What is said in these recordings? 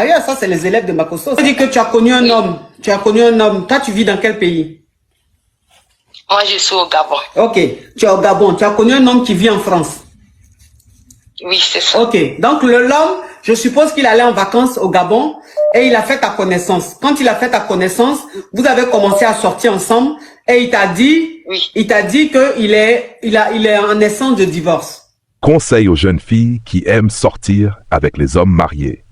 D'ailleurs, ça, c'est les élèves de Makosso. Tu dis que tu as connu un homme. Tu as connu un homme. Toi, tu vis dans quel pays? Moi, je suis au Gabon. Ok, tu es au Gabon. Tu as connu un homme qui vit en France. Oui, c'est ça. Ok, donc l'homme, je suppose qu'il allait en vacances au Gabon et il a fait ta connaissance. Quand il a fait ta connaissance, vous avez commencé à sortir ensemble et il t'a dit, qu'il est en naissance de divorce. Conseil aux jeunes filles qui aiment sortir avec les hommes mariés.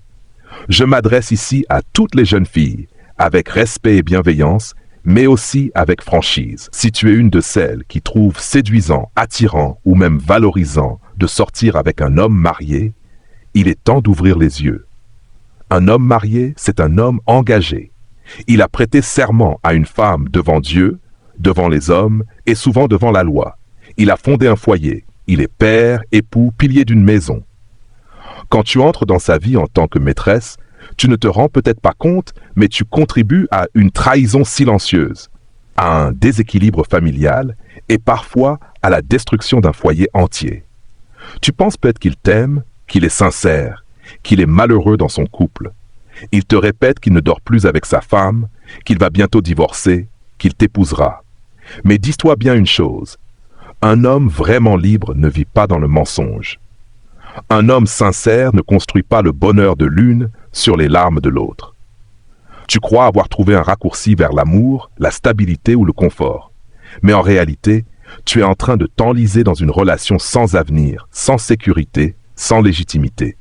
Je m'adresse ici à toutes les jeunes filles, avec respect et bienveillance, mais aussi avec franchise. Si tu es une de celles qui trouvent séduisant, attirant ou même valorisant de sortir avec un homme marié, il est temps d'ouvrir les yeux. Un homme marié, c'est un homme engagé. Il a prêté serment à une femme devant Dieu, devant les hommes et souvent devant la loi. Il a fondé un foyer. Il est père, époux, pilier d'une maison. Quand tu entres dans sa vie en tant que maîtresse, tu ne te rends peut-être pas compte, mais tu contribues à une trahison silencieuse, à un déséquilibre familial et parfois à la destruction d'un foyer entier. Tu penses peut-être qu'il t'aime, qu'il est sincère, qu'il est malheureux dans son couple. Il te répète qu'il ne dort plus avec sa femme, qu'il va bientôt divorcer, qu'il t'épousera. Mais dis-toi bien une chose, un homme vraiment libre ne vit pas dans le mensonge. Un homme sincère ne construit pas le bonheur de l'une sur les larmes de l'autre. Tu crois avoir trouvé un raccourci vers l'amour, la stabilité ou le confort. Mais en réalité, tu es en train de t'enliser dans une relation sans avenir, sans sécurité, sans légitimité.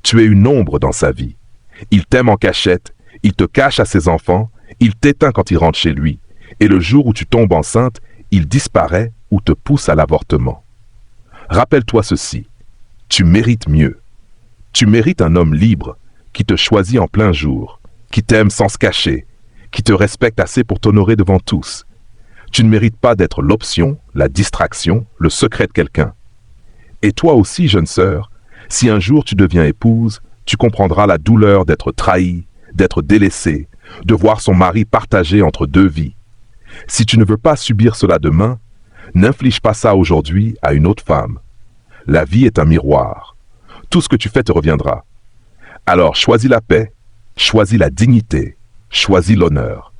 Tu es une ombre dans sa vie. Il t'aime en cachette, il te cache à ses enfants, il t'éteint quand il rentre chez lui. Et le jour où tu tombes enceinte, il disparaît ou te pousse à l'avortement. Rappelle-toi ceci, tu mérites mieux. Tu mérites un homme libre, qui te choisit en plein jour, qui t'aime sans se cacher, qui te respecte assez pour t'honorer devant tous. Tu ne mérites pas d'être l'option, la distraction, le secret de quelqu'un. Et toi aussi, jeune sœur, si un jour tu deviens épouse, tu comprendras la douleur d'être trahie, d'être délaissée, de voir son mari partagé entre deux vies. Si tu ne veux pas subir cela demain, n'inflige pas ça aujourd'hui à une autre femme. La vie est un miroir. Tout ce que tu fais te reviendra. Alors choisis la paix, choisis la dignité, choisis l'honneur.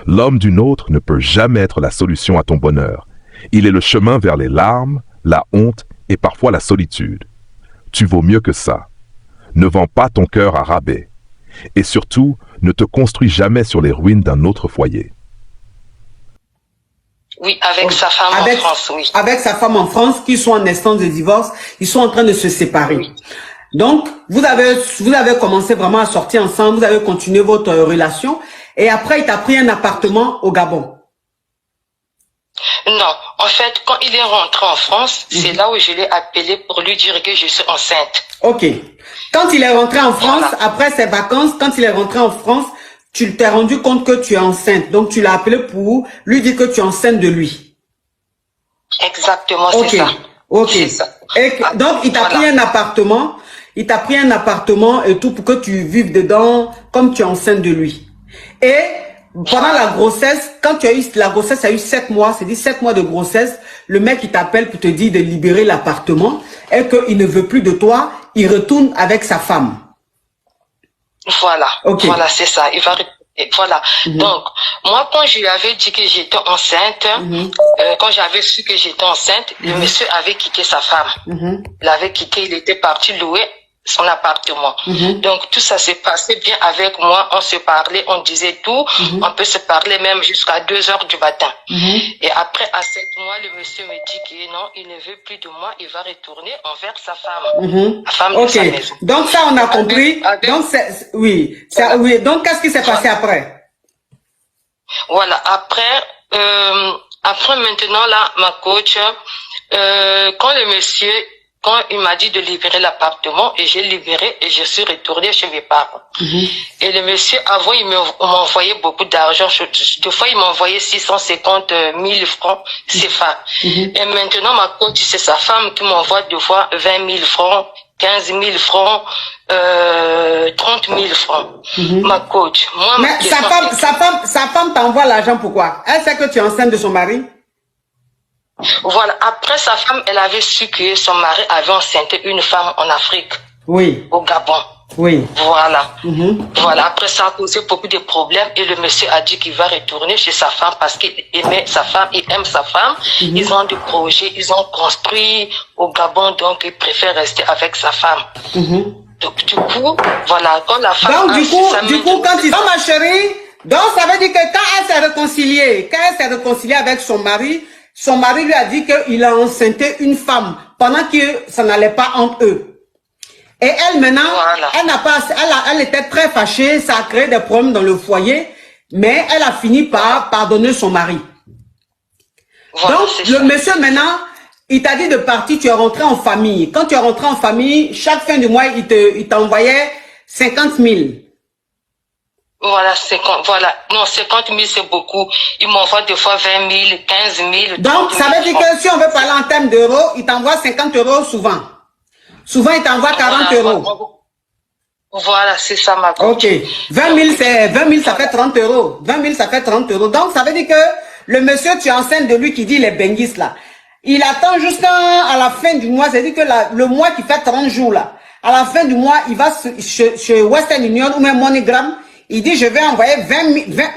L'homme d'une autre ne peut jamais être la solution à ton bonheur. Il est le chemin vers les larmes, la honte et parfois la solitude. Tu vaux mieux que ça. Ne vends pas ton cœur à rabais. Et surtout, ne te construis jamais sur les ruines d'un autre foyer. Oui, avec sa femme en France, oui. Avec sa femme en France, qui sont en instance de divorce, ils sont en train de se séparer. Oui. Donc, vous avez commencé vraiment à sortir ensemble, vous avez continué votre relation, et après, il t'a pris un appartement au Gabon. Non, en fait, quand il est rentré en France, c'est là où je l'ai appelé pour lui dire que je suis enceinte. Ok. Quand il est rentré en France, après ses vacances, quand il est rentré en France, tu t'es rendu compte que tu es enceinte. Donc, tu l'as appelé pour lui dire que tu es enceinte de lui. Exactement, c'est ça. Ok. Ça. Et donc, il t'a pris un appartement. Il t'a pris un appartement et tout pour que tu vives dedans comme tu es enceinte de lui. Et pendant la grossesse, quand tu as eu la grossesse, a eu 7 mois, c'est-à-dire 7 mois de grossesse, le mec, il t'appelle pour te dire de libérer l'appartement et qu'il ne veut plus de toi, il retourne avec sa femme. Voilà, voilà, c'est ça. Il va voilà. Donc, moi, quand je lui avais dit que j'étais enceinte, quand j'avais su que j'étais enceinte, le monsieur avait quitté sa femme. Il avait quitté, il était parti louer son appartement. Donc, tout ça s'est passé bien avec moi. On se parlait, on disait tout. On peut se parler même jusqu'à 2 heures du matin. Et après, à 7 mois, le monsieur me dit que non, il ne veut plus de moi. Il va retourner envers sa femme. La femme de sa maison. Donc, ça, on a compris. Donc, oui. Oui. Donc, qu'est-ce qui s'est passé après? Voilà. Après maintenant, là, ma coach, quand le monsieur, quand il m'a dit de libérer l'appartement, et j'ai libéré et je suis retournée chez mes parents. Et le monsieur, avant, il m'envoyait beaucoup d'argent. Des fois, il m'envoyait 650 000 francs CFA. Et maintenant, ma coach, c'est sa femme qui m'envoie des fois 20 000 francs, 15 000 francs, 30 000 francs. Ma coach. Moi, mais sa femme t'envoie l'argent pourquoi? Elle sait que tu es enceinte de son mari? Voilà, après sa femme, elle avait su que son mari avait enceinté une femme en Afrique. Oui. Au Gabon. Oui. Voilà. Voilà. Après, ça a causé beaucoup de problèmes et le monsieur a dit qu'il va retourner chez sa femme parce qu'il aimait sa femme, il aime sa femme. Ils ont des projets, ils ont construit au Gabon, donc il préfère rester avec sa femme. Donc, du coup, voilà, quand la femme... Donc, du coup, quand ils... Oh, ma chérie, donc ça veut dire que quand elle s'est réconciliée avec son mari lui a dit qu'il a enceinté une femme pendant que ça n'allait pas entre eux. Et elle, maintenant, elle était très fâchée, ça a créé des problèmes dans le foyer, mais elle a fini par pardonner son mari. Voilà, donc, le monsieur, maintenant, il t'a dit de partir, tu es rentré en famille. Quand tu es rentré en famille, chaque fin du mois, il t'envoyait 50 000. Voilà, 50 000, c'est beaucoup. Il m'envoie des fois 20 000, 15 000. Donc, ça veut dire que si on veut parler en termes d'euros, il t'envoie 50 € souvent. Souvent, il t'envoie 40 €. Voilà, c'est ça ma coach. Ok. 20 000, ça fait 30 €. 20 000, ça fait 30 €. Donc, ça veut dire que le monsieur, tu es enceinte de lui qui dit les benguis là. Il attend jusqu'à la fin du mois. C'est-à-dire que le mois qui fait 30 jours là. À la fin du mois, il va chez Western Union ou même MoneyGram. Il dit, je vais envoyer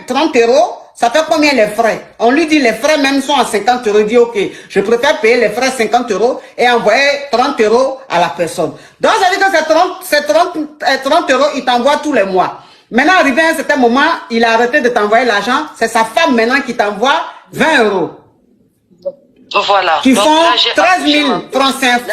30 €. Ça fait combien les frais? On lui dit, les frais même sont à 50 €. Il dit, ok, je préfère payer les frais 50 € et envoyer 30 € à la personne. Donc, ça veut dire que ces 30 €, il t'envoie tous les mois. Maintenant, arrivé à un certain moment, il a arrêté de t'envoyer l'argent. C'est sa femme maintenant qui t'envoie 20 €. Voilà. Qui font 13 000 francs CFA.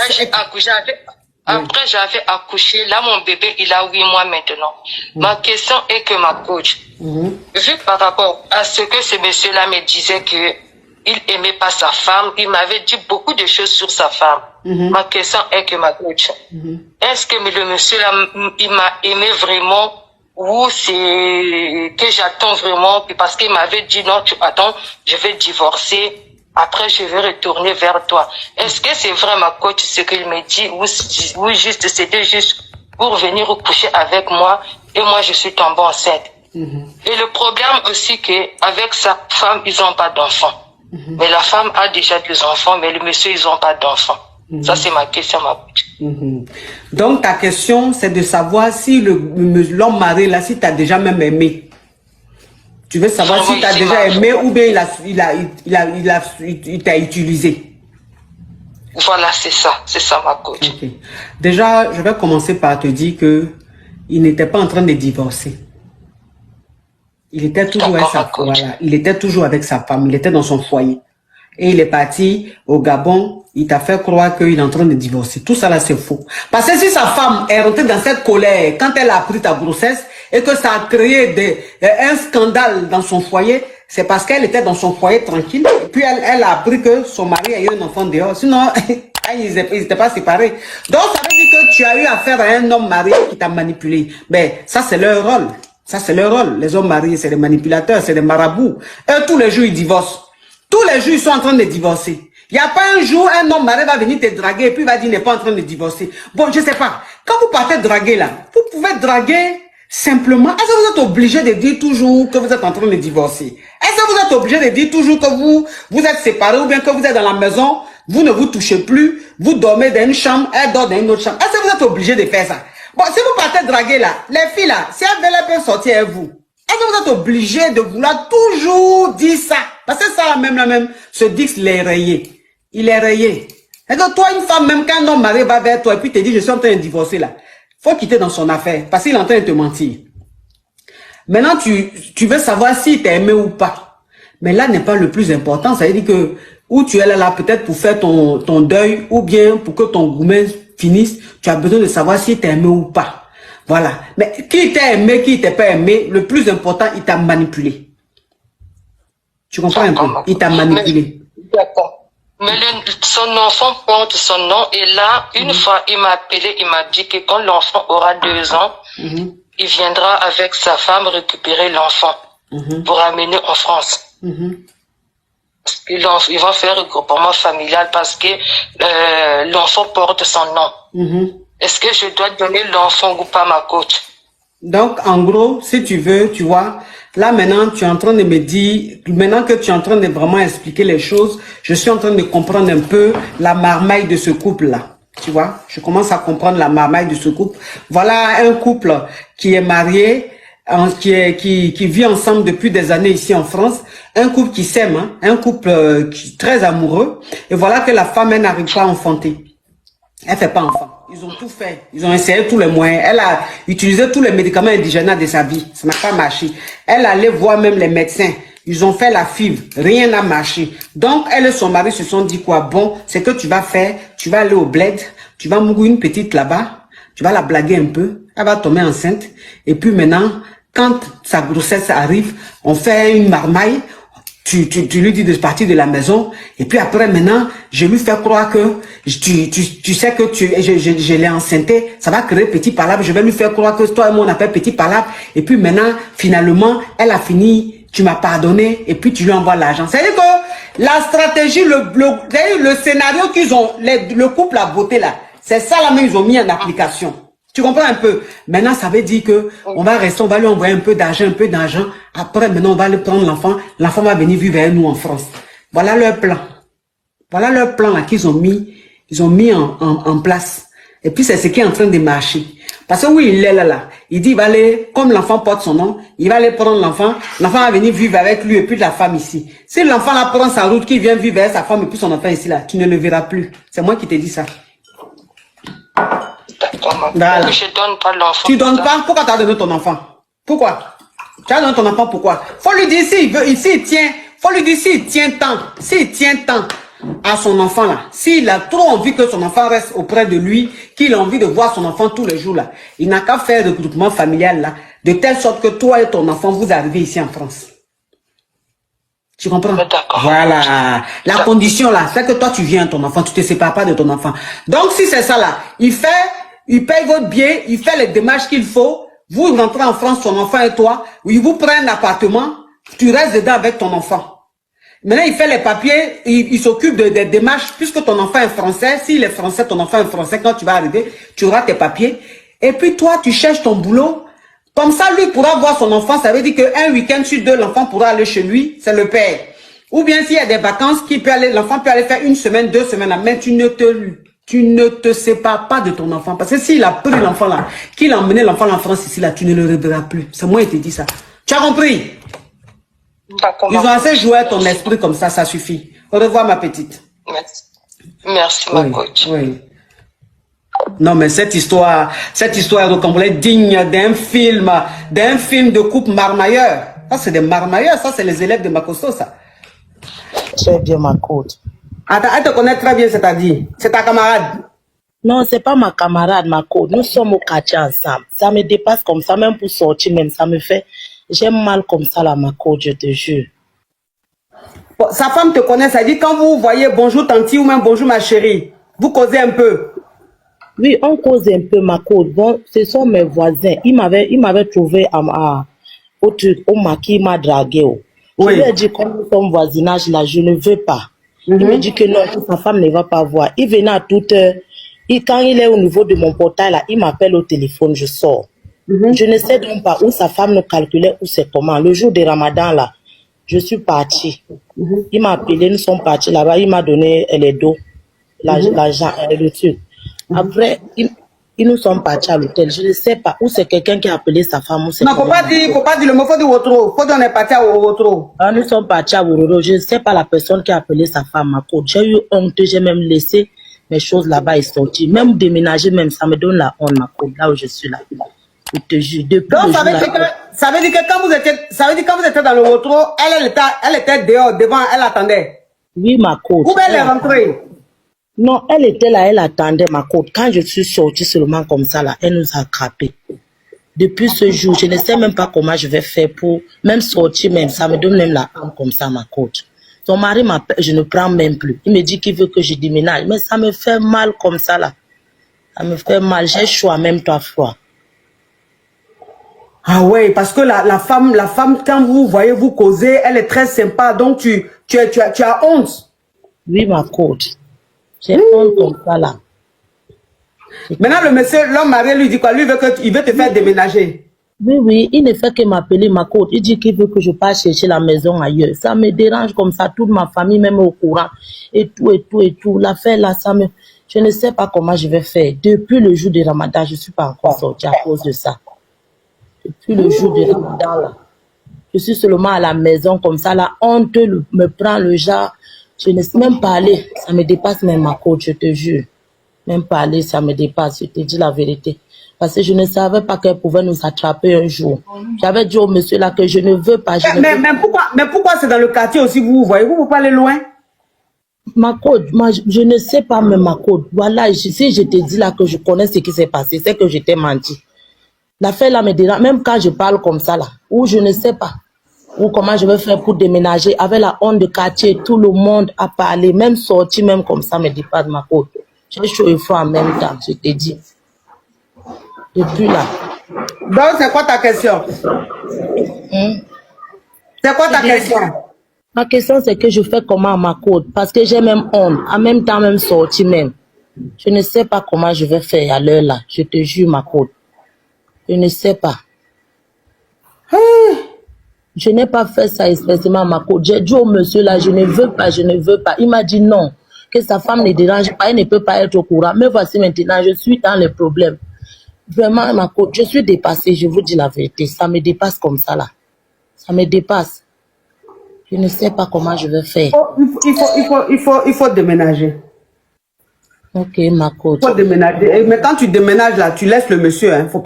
Après, j'avais accouché. Là, mon bébé, il a 8 mois maintenant. Ma question est que ma coach, vu par rapport à ce que ce monsieur-là me disait que il aimait pas sa femme, il m'avait dit beaucoup de choses sur sa femme. Ma question est que ma coach, est-ce que le monsieur-là, il m'a aimé vraiment ou c'est que j'attends vraiment parce qu'il m'avait dit non, tu attends, je vais divorcer. Après, je vais retourner vers toi. Est-ce que c'est vrai, ma coach, ce qu'il me dit, ou juste, c'était juste pour venir coucher avec moi, et moi, je suis tombée enceinte. Et le problème aussi que, avec sa femme, ils n'ont pas d'enfants. Mais la femme a déjà des enfants, mais le monsieur, ils n'ont pas d'enfants. Ça, c'est ma question, ma coach. Donc, ta question, c'est de savoir si l'homme marié, là, si tu as déjà même aimé. Tu veux savoir si tu as déjà aimé ou bien il t'a utilisé. Voilà, c'est ça ma coach. Okay. Déjà, je vais commencer par te dire que il n'était pas en train de divorcer. Il était toujours avec sa femme, il était dans son foyer. Et il est parti au Gabon, il t'a fait croire qu'il est en train de divorcer. Tout ça là, c'est faux. Parce que si sa femme est rentrée dans cette colère quand elle a appris ta grossesse et que ça a créé un scandale dans son foyer, c'est parce qu'elle était dans son foyer tranquille. Et puis elle a appris que son mari a eu un enfant dehors. Sinon, ils n'étaient pas séparés. Donc ça veut dire que tu as eu affaire à un homme marié qui t'a manipulé. Mais ça, c'est leur rôle. Ça, c'est leur rôle. Les hommes mariés, c'est des manipulateurs, c'est des marabouts. Eux, tous les jours, ils divorcent. Tous les jours, ils sont en train de divorcer. Il n'y a pas un jour, un homme marié va venir te draguer et puis il va dire qu'il n'est pas en train de divorcer. Bon, je ne sais pas. Quand vous partez draguer là, vous pouvez draguer simplement. Est-ce que vous êtes obligé de dire toujours que vous êtes en train de divorcer? Est-ce que vous êtes obligé de dire toujours que vous êtes séparés ou bien que vous êtes dans la maison, vous ne vous touchez plus, vous dormez dans une chambre, elle dort dans une autre chambre? Est-ce que vous êtes obligé de faire ça? Bon, si vous partez draguer là, les filles là, si elles veulent, elles peuvent sortir avec vous. Est-ce que vous êtes obligé de vouloir toujours dire ça? Parce que ça, la même, ce Dix, il est rayé. Il est rayé. Et que toi, une femme, même quand un homme marié va vers toi et puis te dit, je suis en train de divorcer là, faut quitter dans son affaire parce qu'il est en train de te mentir. Maintenant, tu veux savoir si tu es aimé ou pas. Mais là n'est pas le plus important. Ça veut dire que, où tu es là peut-être pour faire ton deuil ou bien pour que ton gourmet finisse, tu as besoin de savoir si tu es aimé ou pas. Voilà. Mais qui t'a aimé, qui t'a pas aimé, le plus important, il t'a manipulé. Tu comprends un peu? Il t'a manipulé. D'accord. Mais son enfant porte son nom et là, une fois, il m'a appelé, il m'a dit que quand l'enfant aura 2 ans, il viendra avec sa femme récupérer l'enfant pour amener en France. Ils vont faire un regroupement familial parce que l'enfant porte son nom. Est-ce que je dois donner l'enfant ou pas, ma coach? Donc, en gros, si tu veux, tu vois, là maintenant, tu es en train de me dire, maintenant que tu es en train de vraiment expliquer les choses, je suis en train de comprendre un peu la marmaille de ce couple-là. Tu vois, je commence à comprendre la marmaille de ce couple. Voilà un couple qui est marié, qui vit ensemble depuis des années ici en France. Un couple qui s'aime, hein, un couple très amoureux. Et voilà que la femme, elle n'arrive pas à enfanter. Elle fait pas enfant. Ils ont tout fait. Ils ont essayé tous les moyens. Elle a utilisé tous les médicaments indigènes de sa vie. Ça n'a pas marché. Elle allait voir même les médecins. Ils ont fait la FIV. Rien n'a marché. Donc, elle et son mari se sont dit quoi? Bon, c'est que tu vas faire. Tu vas aller au bled. Tu vas mourir une petite là-bas. Tu vas la blaguer un peu. Elle va tomber enceinte. Et puis maintenant, quand sa grossesse arrive, on fait une marmaille. Tu lui dis de partir de la maison. Et puis après, maintenant, je lui fais croire que tu sais que je l'ai enceinté. Ça va créer petit palabre. Je vais lui faire croire que toi et moi, on appelle petit palabre. Et puis maintenant, finalement, elle a fini. Tu m'as pardonné. Et puis tu lui envoies l'argent. C'est-à-dire que la stratégie, le scénario qu'ils ont, le couple a voté là, c'est ça là même ils ont mis en application. Tu comprends un peu? Maintenant, ça veut dire que on va rester, on va lui envoyer un peu d'argent. Après, maintenant, on va lui prendre l'enfant. L'enfant va venir vivre avec nous en France. Voilà leur plan. Voilà leur plan là qu'ils ont mis, en place. Et puis, c'est ce qui est en train de marcher. Parce que oui, il est là. Il dit, il va aller, comme l'enfant porte son nom, il va aller prendre l'enfant. L'enfant va venir vivre avec lui et puis la femme ici. Si l'enfant là prend sa route, qu'il vient vivre avec sa femme et puis son enfant ici là, tu ne le verras plus. C'est moi qui te dis ça. Voilà. Je donne pas l'enfant. Tu donnes pas? Pourquoi tu as donné ton enfant? Pourquoi? Tu as donné ton enfant pourquoi? Faut lui dire s'il veut, s'il tient tant à son enfant là, s'il a trop envie que son enfant reste auprès de lui, qu'il a envie de voir son enfant tous les jours là, il n'a qu'à faire le regroupement familial là, de telle sorte que toi et ton enfant vous arrivez ici en France. Tu comprends? Voilà. La condition là, c'est que toi tu viens ton enfant, tu te sépares pas de ton enfant. Donc si c'est ça là, il paye votre billet, il fait les démarches qu'il faut, vous rentrez en France, ton enfant et toi, il vous prend un appartement, tu restes dedans avec ton enfant. Maintenant, il fait les papiers, il s'occupe des démarches, puisque ton enfant est français, s'il est français, ton enfant est français, quand tu vas arriver, tu auras tes papiers. Et puis toi, tu cherches ton boulot. Comme ça, lui pourra voir son enfant, ça veut dire qu'un week-end sur deux, l'enfant pourra aller chez lui, c'est le père. Ou bien s'il y a des vacances, l'enfant peut aller faire 1 semaine, 2 semaines, mais tu ne te sépares pas de ton enfant. Parce que s'il a pris l'enfant là, qu'il a emmené l'enfant en France ici là, tu ne le reverras plus. C'est moi qui te dis ça. Tu as compris? Ils ont assez joué à ton esprit comme ça, ça suffit. Au revoir ma petite. Merci ma coach. Oui. Non mais cette histoire est digne d'un film de couple marmailleur. Ça c'est des marmailleurs, ça c'est les élèves de Makosso ça. Très bien ma coach. Attends, elle te connaît très bien, c'est-à-dire, c'est ta camarade. Non, c'est pas ma camarade, ma coach. Nous sommes au quartier ensemble. Ça me dépasse comme ça, même pour sortir, même ça me fait. J'aime mal comme ça là, ma coach, je te jure. Bon, sa femme te connaît, ça dit quand vous voyez bonjour tanti ou même bonjour ma chérie, vous causez un peu. Oui, on cause un peu, ma coach. Bon, ce sont mes voisins. Ils m'avaient trouvé au truc, au maquis, il m'a dragué. Je lui ai dit, comme nous sommes voisinage là, je ne veux pas. Il me dit que non, que sa femme ne va pas voir. Il venait à toute heure. Quand il est au niveau de mon portail là, il m'appelle au téléphone, je sors. Je ne sais donc pas où sa femme nous calculait, où c'est comment. Le jour de Ramadan, là, je suis partie. Il m'a appelé, nous sommes partis là-bas, il m'a donné les dos, l'argent, le truc. Après, ils nous sont partis à l'hôtel. Je ne sais pas où c'est quelqu'un qui a appelé sa femme. Où non, faut pas dire le mot, faut dire Wotro. Faut dire on est parti à Wotro. Nous sommes partis à Wotro. Je ne sais pas la personne qui a appelé sa femme, ma coach. J'ai eu honte, j'ai même laissé mes choses là-bas et sorti. Même déménager, même, ça me donne la honte, ma coach, là où je suis là. Je te jure, depuis donc, ça veut dire que quand vous étiez dans le Wotro, elle était dehors, devant, elle attendait. Oui, ma coach. Où elle est rentrée? Non, elle était là, elle attendait, ma coach. Quand je suis sortie seulement comme ça, là, elle nous a attrapés. Depuis ce jour, je ne sais même pas comment je vais faire pour même sortir, même, ça me donne même la honte comme ça, ma coach. Son mari m'appelle, je ne prends même plus. Il me dit qu'il veut que je déménage, mais ça me fait mal comme ça, là. Ça me fait mal, j'ai chaud, même toi froid. Ah ouais, parce que la femme, quand vous voyez vous causer, elle est très sympa, donc tu as honte. Oui, ma coach. J'ai honte comme ça, là. Maintenant, le monsieur, l'homme marié lui dit quoi? Lui il veut te faire déménager. Oui, il ne fait que m'appeler ma coach. Il dit qu'il veut que je parte chercher la maison ailleurs. Ça me dérange comme ça, toute ma famille, même au courant. Et tout. L'affaire là, Je ne sais pas comment je vais faire. Depuis le jour de Ramadan, je ne suis pas encore sortie à cause de ça. Depuis le jour de Ramadan, là, je suis seulement à la maison comme ça. La honte me prend le genre. Je ne sais même pas aller. Ça me dépasse même ma côte, je te jure. Même pas aller, ça me dépasse. Je te dis la vérité. Parce que je ne savais pas qu'elle pouvait nous attraper un jour. J'avais dit au monsieur là que je ne veux pas. Mais pourquoi c'est dans le quartier aussi, vous voyez, vous pas aller loin? Ma côte, moi, je ne sais pas même ma côte. Voilà, si je te dis là que je connais ce qui s'est passé, c'est que je t'ai menti. L'affaire là me dérange, même quand je parle comme ça là, ou je ne sais pas, ou comment je vais faire pour déménager, avec la honte de quartier, tout le monde a parlé, même sorti, même comme ça me dépasse ma côte. J'ai chaud et froid en même temps, je te dis. Depuis là. Donc, c'est quoi ta question? C'est quoi ta question? Ma question, c'est que je fais comment à ma côte? Parce que j'ai même honte, en même temps, même sorti même. Je ne sais pas comment je vais faire à l'heure là. Je te jure, ma côte. Je ne sais pas. Je n'ai pas fait ça expressément à ma côte. J'ai dit au monsieur là, je ne veux pas, je ne veux pas. Il m'a dit non, que sa femme ne dérange pas, elle ne peut pas être au courant. Mais voici maintenant, je suis dans les problèmes. Vraiment, ma côte, je suis dépassée, je vous dis la vérité. Ça me dépasse comme ça là. Ça me dépasse. Je ne sais pas comment je vais faire. Il faut déménager. Ok, ma côte. Il faut déménager. Mais quand tu déménages là, tu laisses le monsieur. Hein. Faut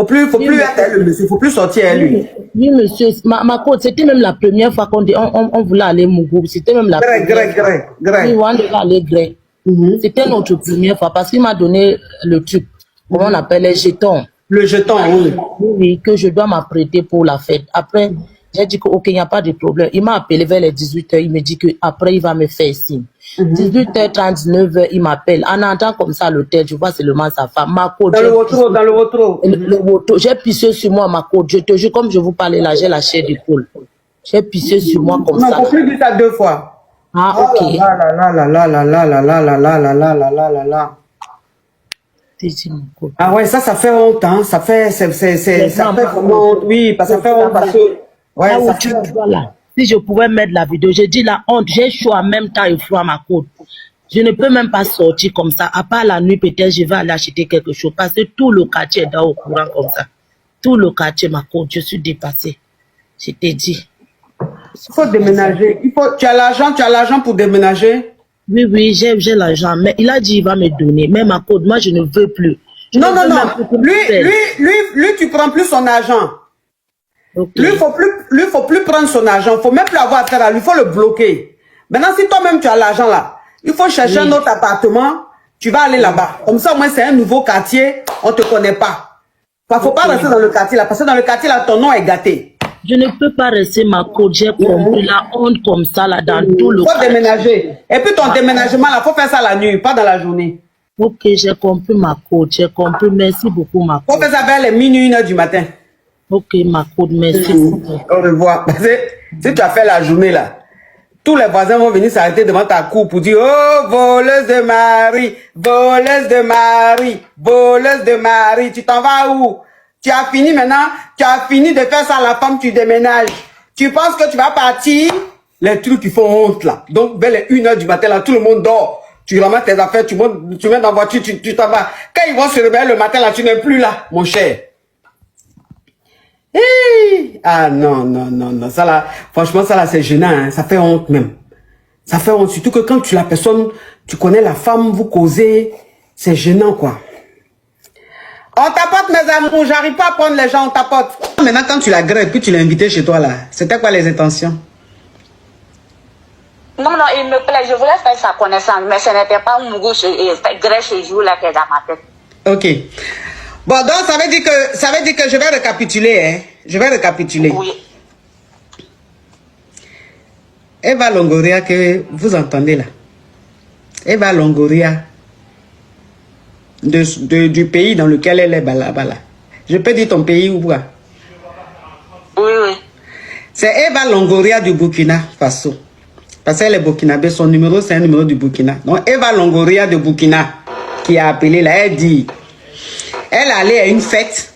plus être le monsieur. Faut plus sortir à lui. Oui, monsieur. Ma côte, c'était même la première fois qu'on voulait aller au Mougou. C'était même la première fois. Oui, on devait aller grec. C'était notre première fois parce qu'il m'a donné le truc. Comment on appelle les jetons. Le jeton, oui. Oui, que je dois m'apprêter pour la fête. Après, j'ai dit que ok, il n'y a pas de problème. Il m'a appelé vers les 18h. Il me dit qu'après, il va me faire signe. 18h30, 19h, il m'appelle. En entrant comme ça à l'hôtel, je vois seulement sa femme. Ma côte. Dans le rotro. Le rotro. J'ai pissé sur moi, ma côte. Je te jure, comme je vous parlais là, j'ai la chair de poule. J'ai pissé sur moi comme ça. Non, faut plus dire ça 2 fois. Ah, ok. Ah ouais, ça fait honte, hein. Ça fait vraiment honte. Oui, parce que ça fait honte parce que. Ouais, ça fait... Voilà. Si je pouvais mettre la vidéo, j'ai dit la honte, j'ai chaud en même temps et froid à ma côte. Je ne peux même pas sortir comme ça. À part la nuit, peut-être je vais aller acheter quelque chose. Parce que tout le quartier est au courant comme ça. Tout le quartier, ma côte, je suis dépassée. Je t'ai dit. Il faut déménager. Tu as l'argent pour déménager? Oui, j'ai l'argent. Mais il a dit qu'il va me donner. Mais ma côte, moi, je ne veux plus. Non. Lui, tu prends plus son argent. Okay. Lui, il faut plus prendre son argent. Il faut même plus avoir affaire à lui. Il faut le bloquer. Maintenant, si toi-même tu as l'argent là, il faut chercher un autre appartement. Tu vas aller là-bas. Comme ça, au moins, c'est un nouveau quartier. On ne te connaît pas. Il ne faut pas rester dans le quartier là. Parce que dans le quartier là, ton nom est gâté. Je ne peux pas rester ma côte. J'ai compris la honte comme ça là dans tout le quartier. Il faut déménager. Et puis ton déménagement là, il faut faire ça la nuit, pas dans la journée. Ok, j'ai compris ma côte. J'ai compris. Merci beaucoup ma côte. Il faut faire ça vers les minuit, 1h du matin. Ok, ma côte, merci. Au revoir. Si tu as fait la journée là, tous les voisins vont venir s'arrêter devant ta cour pour dire oh, voleuse de mari, voleuse de mari, voleuse de mari. Tu t'en vas où? Tu as fini maintenant, tu as fini de faire ça à la femme, tu déménages. Tu penses que tu vas partir? Les trucs qui font honte là. Donc, vers les 1h du matin là, tout le monde dort. Tu ramasses tes affaires, tu mets dans la voiture, tu t'en vas. Quand ils vont se réveiller le matin là, tu n'es plus là, mon cher. Ah non, ça là, franchement ça là c'est gênant, hein. Ça fait honte même. Ça fait honte, surtout que quand tu la personne, tu connais la femme, vous causez, c'est gênant quoi. On tapote mes amours, j'arrive pas à prendre les gens, on tapote. Maintenant quand tu la grèves, puis tu l'as invité chez toi là, c'était quoi les intentions? Non, il me plaît, je voulais faire sa connaissance, mais ce n'était pas un mougou grec chez vous là qui est dans ma tête. Ok. Bon, donc ça veut dire que je vais récapituler, hein. Je vais récapituler. Oui. Eva Longoria que vous entendez là. Eva Longoria du pays dans lequel elle est bala. Je peux dire ton pays ou quoi? Oui. C'est Eva Longoria du Burkina Faso. Parce qu'elle est burkinabé, son numéro c'est un numéro du Burkina. Donc Eva Longoria de Burkina qui a appelé là, elle dit... Elle allait à une fête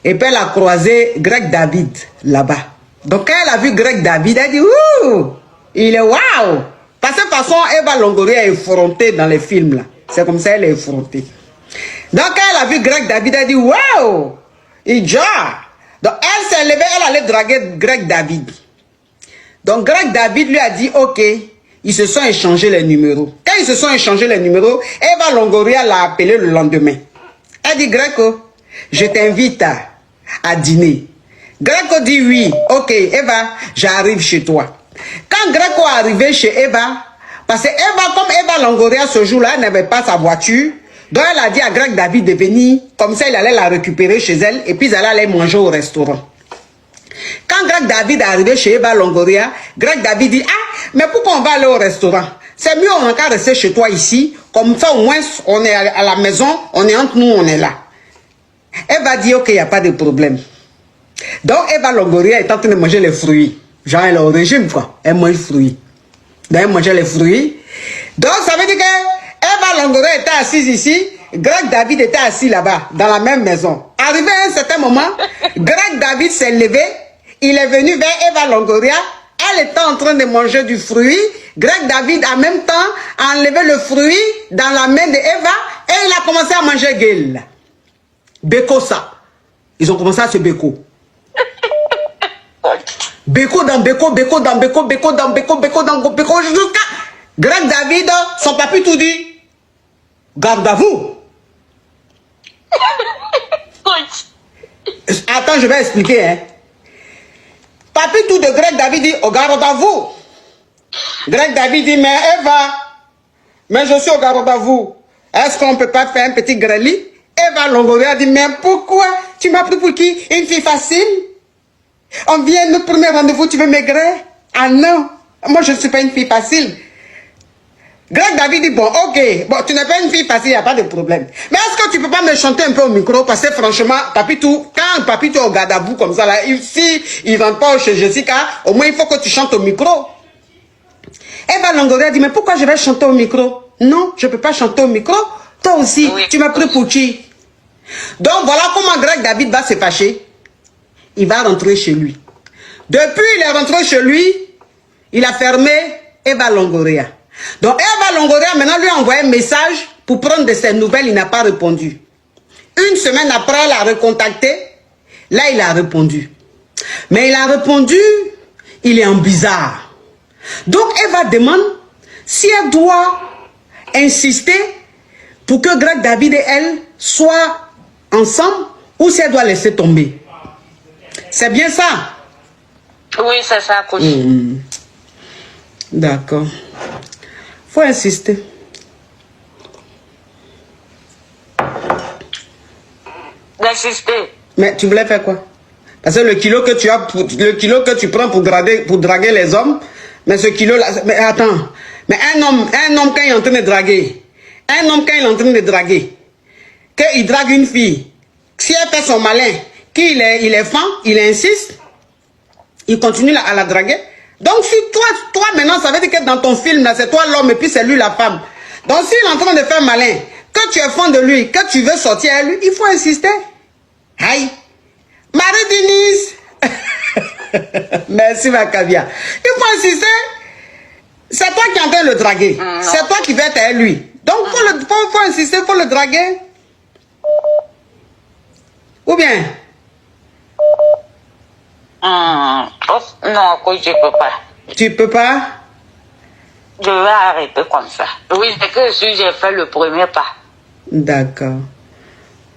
et puis elle a croisé Greg David là-bas. Donc quand elle a vu Greg David, elle dit ouh, il est waouh, Parce que de toute façon, Eva Longoria est effrontée dans les films là. C'est comme ça, elle est effrontée. Donc, elle a vu Greg David, elle a dit, waouh, Idja. Donc, elle s'est levée, elle allait draguer Greg David. Donc, Greg David lui a dit, ok, ils se sont échangés les numéros. Quand ils se sont échangés les numéros, Eva Longoria l'a appelé le lendemain. Elle dit, Greco, je t'invite à dîner. Greco dit oui, ok, Eva, j'arrive chez toi. Quand Greco est arrivé chez Eva, parce que Eva, comme Eva Longoria ce jour-là, elle n'avait pas sa voiture, donc elle a dit à Greg David de venir, comme ça il allait la récupérer chez elle, et puis ils allaient aller manger au restaurant. Quand Greg David est arrivé chez Eva Longoria, Greg David dit, ah, mais pourquoi on va aller au restaurant? C'est mieux on va rester chez toi ici, comme ça au moins on est à la maison, on est entre nous, on est là. Eva dit, ok, il n'y a pas de problème. Donc Eva Longoria est en train de manger les fruits. Genre elle est au régime quoi, elle mange les fruits. Donc elle mangeait les fruits. Donc ça veut dire que Eva Longoria était assise ici, Greg David était assis là-bas, dans la même maison. Arrivé à un certain moment, Greg David s'est levé, il est venu vers Eva Longoria, elle était en train de manger du fruit, Greg David en même temps a enlevé le fruit dans la main de Eva et il a commencé à manger gueule. Beko ça. Ils ont commencé à se béco. Béco dans béco, béco dans béco, béco dans béco, béco dans béco, jusqu'à Greg David, son papi tout dit. Garde à vous. Attends, je vais expliquer. Hein. Papi tout de Greg David dit, oh, garde à vous. Greg David dit, mais Eva, mais je suis au garde à vous. Est-ce qu'on ne peut pas faire un petit greli? Eva Longoria dit, mais pourquoi? Tu m'as pris pour qui? Une fille facile? On vient notre premier rendez-vous, tu veux maigrir? Ah non, moi je ne suis pas une fille facile. Greg David dit, bon, ok, bon, tu n'es pas une fille facile, il n'y a pas de problème. Mais est-ce que tu ne peux pas me chanter un peu au micro? Parce que franchement, Papitou, quand Papitou est au garde à vous comme ça, là, si il ne rentre pas chez Jessica, au moins il faut que tu chantes au micro. Eva Longoria dit, mais pourquoi je vais chanter au micro? Non, je ne peux pas chanter au micro. Toi aussi, oui, tu m'as pris pour qui? Donc voilà comment Greg David va se fâcher. Il va rentrer chez lui. Depuis il est rentré chez lui, il a fermé Eva Longoria. Donc Eva Longoria maintenant lui a envoyé un message pour prendre de ses nouvelles, il n'a pas répondu. Une semaine après, elle a recontacté. Là, il a répondu. Mais il a répondu, il est en bizarre. Donc Eva demande si elle doit insister pour que Greg David et elle soient ensemble ou si elle doit laisser tomber. C'est bien ça? Oui, c'est ça, coach. D'accord. Faut insister. D'insister. Mais tu voulais faire quoi? Parce que le kilo que tu as, le kilo que tu prends pour draguer les hommes, mais ce kilo-là, mais attends, mais un homme quand il est en train de draguer, qu'il drague une fille, si elle fait son malin, qu'il est fan, il insiste, il continue à la draguer. Donc si toi maintenant, ça veut dire que dans ton film, là, c'est toi l'homme et puis c'est lui la femme. Donc s'il est en train de faire malin, que tu es fan de lui, que tu veux sortir à lui, il faut insister. Aïe. Marie-Denise. Merci ma cavia. Il faut insister. C'est toi qui es en train de le draguer. C'est toi qui veux être à lui. Donc faut insister, faut le draguer. Ou bien? Non, coach, je peux pas. Tu peux pas? Je vais arrêter comme ça. Oui, c'est que j'ai fait le premier pas. D'accord.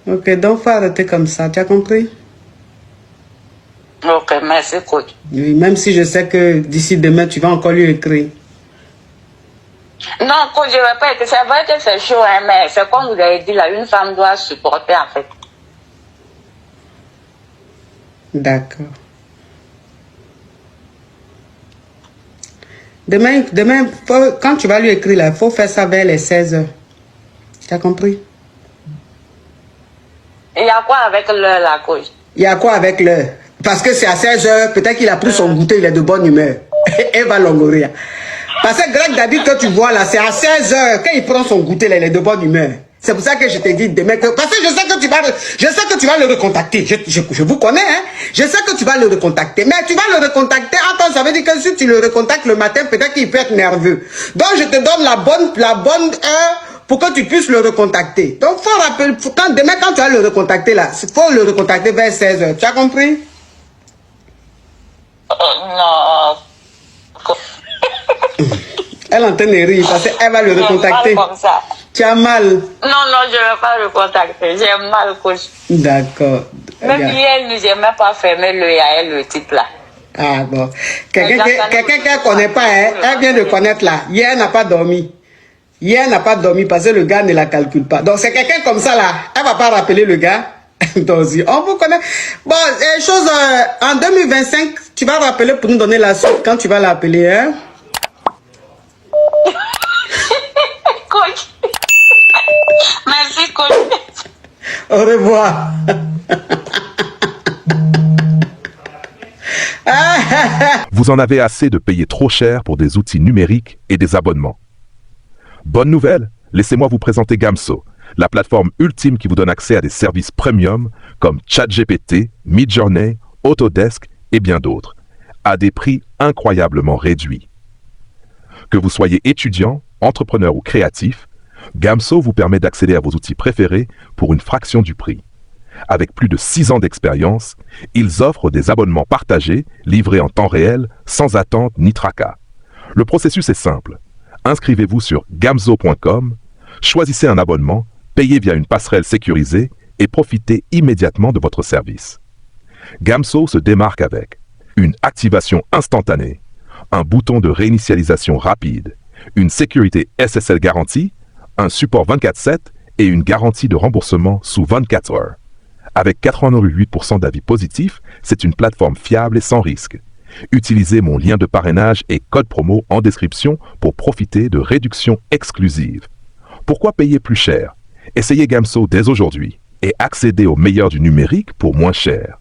Ok, donc faut arrêter comme ça, tu as compris? Ok, merci coach. Oui, même si je sais que d'ici demain, tu vas encore lui écrire. Non, coach, je ne vais pas écrire. C'est vrai que c'est chaud, hein, mais c'est comme vous avez dit, là, une femme doit supporter en fait. D'accord. Demain quand tu vas lui écrire, il faut faire ça vers les 16h. Tu as compris? Il y a quoi avec l'heure, la coach? Il y a quoi avec l'heure? Parce que c'est à 16h, peut-être qu'il a pris son goûter, il est de bonne humeur. Eva Longoria. Parce que Greg David que tu vois là, c'est à 16h, quand il prend son goûter, là, il est de bonne humeur. C'est pour ça que je t'ai dit demain que, parce que je sais que tu vas le recontacter. Je vous connais, hein. Je sais que tu vas le recontacter. Mais tu vas le recontacter. Attends, ça veut dire que si tu le recontactes le matin, peut-être qu'il peut être nerveux. Donc, je te donne la bonne heure pour que tu puisses le recontacter. Donc, faut rappeler, demain, quand tu vas le recontacter là, il faut le recontacter vers 16h. Tu as compris? Non. Elle est en train de rire parce qu'elle va le recontacter. Comme ça. Tu as mal. Non, je ne vais pas le contacter. J'ai mal, coach. D'accord. Même hier, je n'ai même pas fermé l'œil à elle, le type là. Ah bon. Quelqu'un qu'elle ne connaît pas, hein, elle vient de connaître là. Hier, elle n'a pas dormi. Hier, elle n'a pas dormi parce que le gars ne la calcule pas. Donc, c'est quelqu'un comme ça là. Elle ne va pas rappeler le gars. Donc, on vous connaît. Bon, chose, en 2025, tu vas rappeler pour nous donner la suite quand tu vas l'appeler, hein? Coach. Merci, coach. Au revoir. Vous en avez assez de payer trop cher pour des outils numériques et des abonnements. Bonne nouvelle, laissez-moi vous présenter Gamso, la plateforme ultime qui vous donne accès à des services premium comme ChatGPT, Midjourney, Autodesk et bien d'autres, à des prix incroyablement réduits. Que vous soyez étudiant, entrepreneur ou créatif, Gamso vous permet d'accéder à vos outils préférés pour une fraction du prix. Avec plus de 6 ans d'expérience, ils offrent des abonnements partagés, livrés en temps réel, sans attente ni tracas. Le processus est simple. Inscrivez-vous sur gamzo.com, choisissez un abonnement, payez via une passerelle sécurisée et profitez immédiatement de votre service. Gamso se démarque avec une activation instantanée, un bouton de réinitialisation rapide, une sécurité SSL garantie, un support 24/7 et une garantie de remboursement sous 24 heures. Avec 88% d'avis positifs, c'est une plateforme fiable et sans risque. Utilisez mon lien de parrainage et code promo en description pour profiter de réductions exclusives. Pourquoi payer plus cher? Essayez Gamso dès aujourd'hui et accédez au meilleur du numérique pour moins cher.